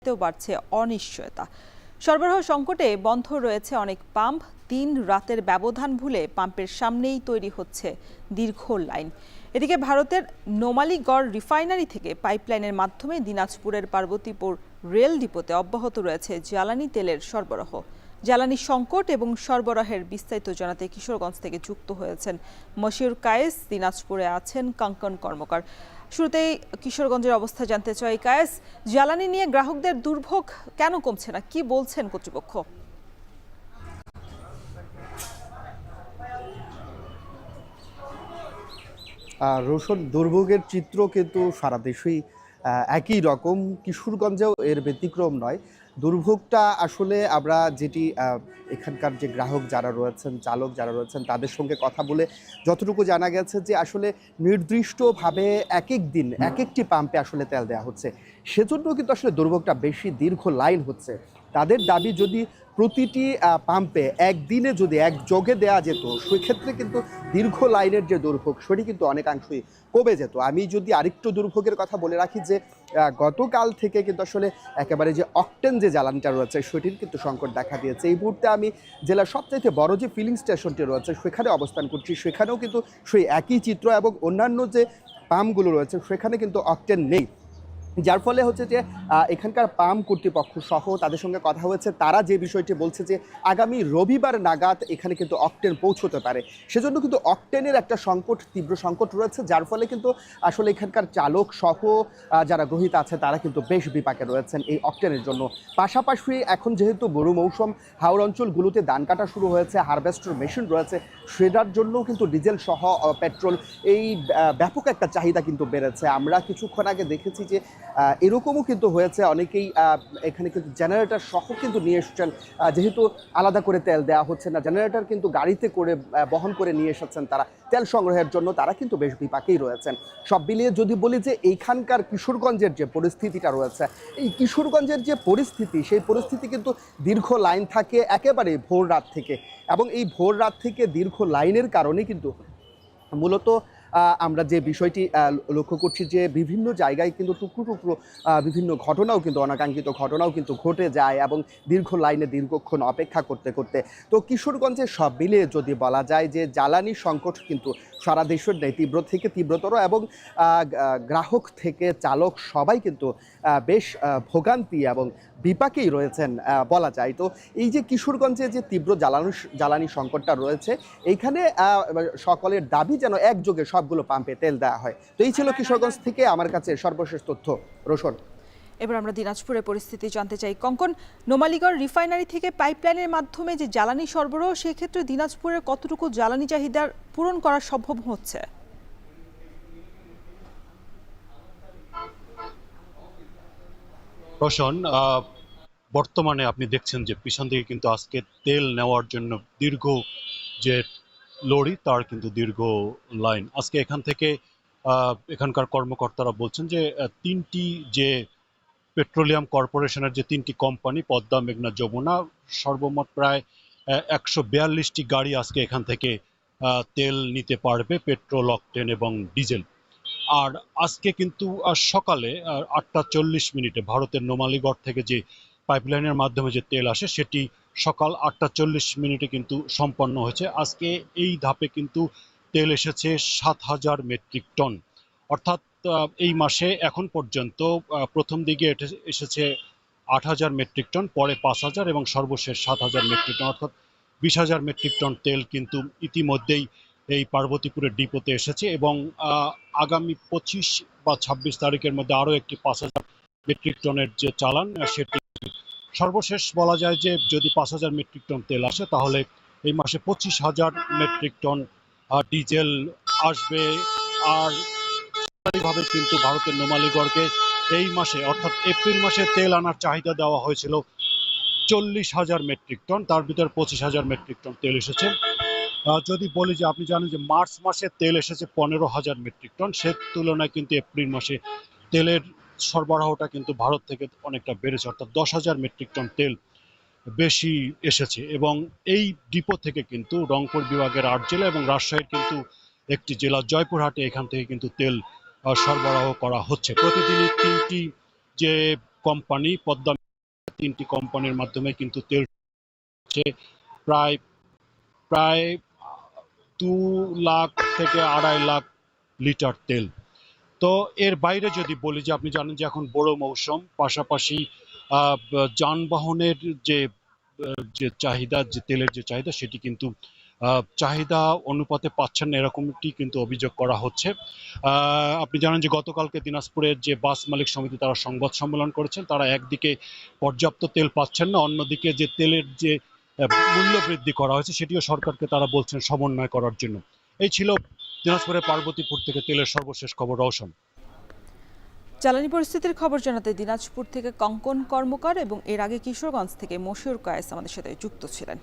বাজারটিতেও বাড়ছে অনিশ্চয়তা। সরবরাহ সংকটে বন্ধ রয়েছে অনেক পাম্প। দিন রাতের ব্যবধান ভুলে পাম্পের সামনেই তৈরি হচ্ছে দীর্ঘ লাইন। এদিকে ভারতের নোমালীগড় রিফাইনারি থেকে পাইপলাইনের মাধ্যমে দিনাজপুরের পার্বতীপুর রেল ডিপোতে অব্যাহত রয়েছে জ্বালানি তেলের সরবরাহ। জ্বালানি সংকট এবং সরবরাহের বিস্তারিত জানাতে কিশোরগঞ্জ থেকে যুক্ত হয়েছেন মশিউর কায়েস, দিনাজপুরে আছেন কাঙ্কন কর্মকার। শুরুতেই কিশোরগঞ্জের অবস্থা জানতে চাই। কায়েস, জ্বালানি নিয়ে গ্রাহকদের দুর্ভোগ কেন কমছে না, কি বলছেন কর্তৃপক্ষ? রোশন, দুর্ভোগের চিত্র কিন্তু সারা দেশেই একই রকম, কিশোরগঞ্জেও এর ব্যতিক্রম নয়। দুর্ভোগটা আসলে আমরা যেটি এখানকার যে গ্রাহক যারা রয়েছেন, চালক যারা রয়েছেন, তাদের সঙ্গে কথা বলে যতটুকু জানা গেছে যে আসলে নির্দিষ্টভাবে এক এক দিন এক একটি পাম্পে আসলে তেল দেওয়া হচ্ছে, সেজন্য কিন্তু আসলে দুর্ভোগটা বেশি, দীর্ঘ লাইন হচ্ছে। তাদের দাবি যদি প্রতিটি পাম্পে একদিনে যদি একযোগে দেওয়া যেত, সেক্ষেত্রে কিন্তু দীর্ঘ লাইনের যে দুর্ভোগ সেটি কিন্তু অনেকাংশই কমে যেত। আমি যদি আরেকটু দুর্ভোগের কথা বলে রাখি যে গতকাল থেকে কিন্তু আসলে একেবারে যে অকটেন যে জ্বালানিটা রয়েছে সেটির কিন্তু সংকট দেখা দিয়েছে। এই মুহূর্তে আমি জেলার সবচাইতে বড় যে ফিলিং স্টেশনটি রয়েছে সেখানে অবস্থান করছি, সেখানেও কিন্তু সেই একই চিত্র, এবং অন্যান্য যে পাম্পগুলো রয়েছে সেখানে কিন্তু অকটেন নেই। যার ফলে হচ্ছে যে এখানকার পাম্প কর্তৃপক্ষ সহ তাদের সঙ্গে কথা হয়েছে, তারা যে বিষয়টি বলছে যে আগামী রবিবার নাগাদ এখানে কিন্তু অকটেন পৌঁছতে পারে। সেজন্য কিন্তু অকটেনের একটা সংকট, তীব্র সংকট রয়েছে, যার ফলে কিন্তু আসলে এখানকার চালক সহ যারা গ্রহীতা আছে তারা কিন্তু বেশ বিপাকে রয়েছেন এই অকটেনের জন্য। পাশাপাশি এখন যেহেতু বড় মৌসুম, হাওড় অঞ্চলগুলোতে ধান কাটা শুরু হয়েছে, হারভেস্টার মেশিন রয়েছে, সেটার জন্যও কিন্তু ডিজেল সহ পেট্রোল এই ব্যাপক একটা চাহিদা কিন্তু বেড়েছে। আমরা কিছুক্ষণ আগে দেখেছি যে এরকমও কিন্তু হয়েছে, অনেকেই এখানে কিন্তু জেনারেটর সহ কিন্তু নিয়ে এসেছেন, যেহেতু আলাদা করে তেল দেওয়া হচ্ছে না, জেনারেটর কিন্তু গাড়িতে করে বহন করে নিয়ে এসেছেন তারা তেল সংগ্রহের জন্য, তারা কিন্তু বেশ বিপাকেই রয়েছেন। সব মিলিয়ে যদি বলি যে এইখানকার কিশোরগঞ্জের যে পরিস্থিতিটা রয়েছে, এই কিশোরগঞ্জের যে পরিস্থিতি, সেই পরিস্থিতি কিন্তু দীর্ঘ লাইন থাকে একেবারে ভোর রাত থেকে, এবং এই ভোর রাত থেকে দীর্ঘ লাইনের কারণে কিন্তু মূলত আমরা যে বিষয়টি লক্ষ্য করছি যে বিভিন্ন জায়গায় কিন্তু টুকরো টুকরো বিভিন্ন ঘটনাও কিন্তু, অনাকাঙ্ক্ষিত ঘটনাও কিন্তু ঘটে যায়, এবং দীর্ঘ লাইনে দীর্ঘক্ষণ অপেক্ষা করতে করতে। তো কিশোরগঞ্জে সব মিলিয়ে যদি বলা যায় যে জ্বালানি সংকট কিন্তু সারা দেশের নেই, তীব্র থেকে তীব্রতর, এবং গ্রাহক থেকে চালক সবাই কিন্তু বেশ ভোগান্তি এবং বিপাকেই রয়েছেন বলা যায়। তো এই যে কিশোরগঞ্জে যে তীব্র জ্বালানি সংকটটা রয়েছে, এইখানে সকলের দাবি যেন একযোগে সবগুলো পাম্পে তেল দেওয়া হয়। তো এই ছিল কিশোরগঞ্জ থেকে আমার কাছে সর্বশেষ তথ্য। রোশন, এবার আমরা দিনাজপুরের পরিস্থিতি জানতে চাই। কঙ্কন, নোমালীগড় রিফাইনারি থেকে পাইপলাইনের মাধ্যমে যে জ্বালানি সরবরাহ, সেক্ষেত্রে দিনাজপুরের কতটুকু জ্বালানি চাহিদার পূরণ করা সম্ভব হচ্ছে? রোশন, বর্তমানে আপনি দেখছেন যে পিছন দিকে কিন্তু আজকে তেল নেওয়ার জন্য দীর্ঘ যে লরি, তার কিন্তু দীর্ঘ লাইন। আজকে এখান থেকে এখানকার কর্মকর্তারা বলছেন যে তিনটি যে পেট্রোলিয়াম কর্পোরেশনের যে তিনটি কোম্পানি, পদ্মা, মেঘনা, যমুনা, সর্বমোট প্রায় 142টি গাড়ি আজকে এখান থেকে তেল নিতে পারবে, পেট্রোল, অকটেন এবং ডিজেল। আর আজকে কিন্তু সকালে 8টা 40 মিনিটে ভারতের নোমালীগড় থেকে যে পাইপলাইনের মাধ্যমে যে তেল আসে, সেটি সকাল 8টা 40 মিনিটে কিন্তু সম্পন্ন হয়েছে। আজকে এই ধাপে কিন্তু তেল এসেছে 7,000 মেট্রিক টন। অর্থাৎ এই মাসে এখন পর্যন্ত প্রথম দিকে এসেছে 8,000 মেট্রিক টন, পরে 5,000 এবং সর্বশেষ 7,000 মেট্রিক টন, অর্থাৎ 20,000 মেট্রিক টন তেল কিন্তু ইতিমধ্যেই এই পার্বতীপুরের ডিপোতে এসেছে, এবং আগামী 25 বা 26 তারিখের মধ্যে আরও একটি 5,000 মেট্রিক টনের যে চালান, সেটি সর্বশেষ বলা যায় যে যদি 5,000 মেট্রিক টন তেল আসে, তাহলে এই মাসে 25,000 মেট্রিক টন ডিজেল আসবে। আর সরকারিভাবে কিন্তু ভারতের নোমালীগড়কে এই মাসে অর্থাৎ এপ্রিল মাসে তেল আনার চাহিদা দেওয়া হয়েছিল 40,000 মেট্রিক টন, তার ভিতরে 25,000 মেট্রিক টন তেল এসেছে। যদি বলি যে আপনি জানেন যে মার্চ মাসে তেল এসেছে 15,000 মেট্রিক টন, সে তুলনায় কিন্তু এপ্রিল মাসে তেলের সরবরাহটা কিন্তু ভারত থেকে অনেকটা বেড়েছে, অর্থাৎ 10,000 মেট্রিক টন তেল বেশি এসেছে। এবং এই ডিপো থেকে কিন্তু রংপুর বিভাগের 8 জেলা এবং রাজশাহীর কিন্তু একটি জেলা জয়পুরহাটে, এখান থেকে কিন্তু তেল সরবরাহ করা হচ্ছে। প্রতিদিনই 3টি যে কোম্পানি পদ্মা, 3টি কোম্পানির মাধ্যমে কিন্তু তেল হচ্ছে প্রায় প্রায় 2 লাখ থেকে 2.5 লাখ লিটার তেল। তো এর বাইরে যদি বলি যে আপনি জানেন যে এখন বড় মৌসুম, পাশাপাশি যানবাহনের যে চাহিদা, যে তেলের যে চাহিদা, সেটি কিন্তু চাহিদা অনুপাতে পাচ্ছেন না, এরকমটি কিন্তু অভিযোগ করা হচ্ছে। আপনি জানেন যে গতকালকে দিনাজপুরের যে বাস মালিক সমিতি তারা সংবাদ সম্মেলন করেছেন। তারা একদিকে পর্যাপ্ত তেল পাচ্ছেন না, অন্যদিকে যে তেলের যে মূল্য বৃদ্ধি করা হয়েছে সেটিও সরকারকে তারা বলছেন সমন্বয় করার জন্য। এই ছিল দিনাজপুরের পার্বতীপুর থেকে তেলের সর্বশেষ খবর। রওশন। জ্বালানি পরিস্থিতির খবর জানাতে দিনাজপুর থেকে কঙ্কন কর্মকার এবং এর আগে কিশোরগঞ্জ থেকে মশিউর কায়েস আমাদের সাথে যুক্ত ছিলেন।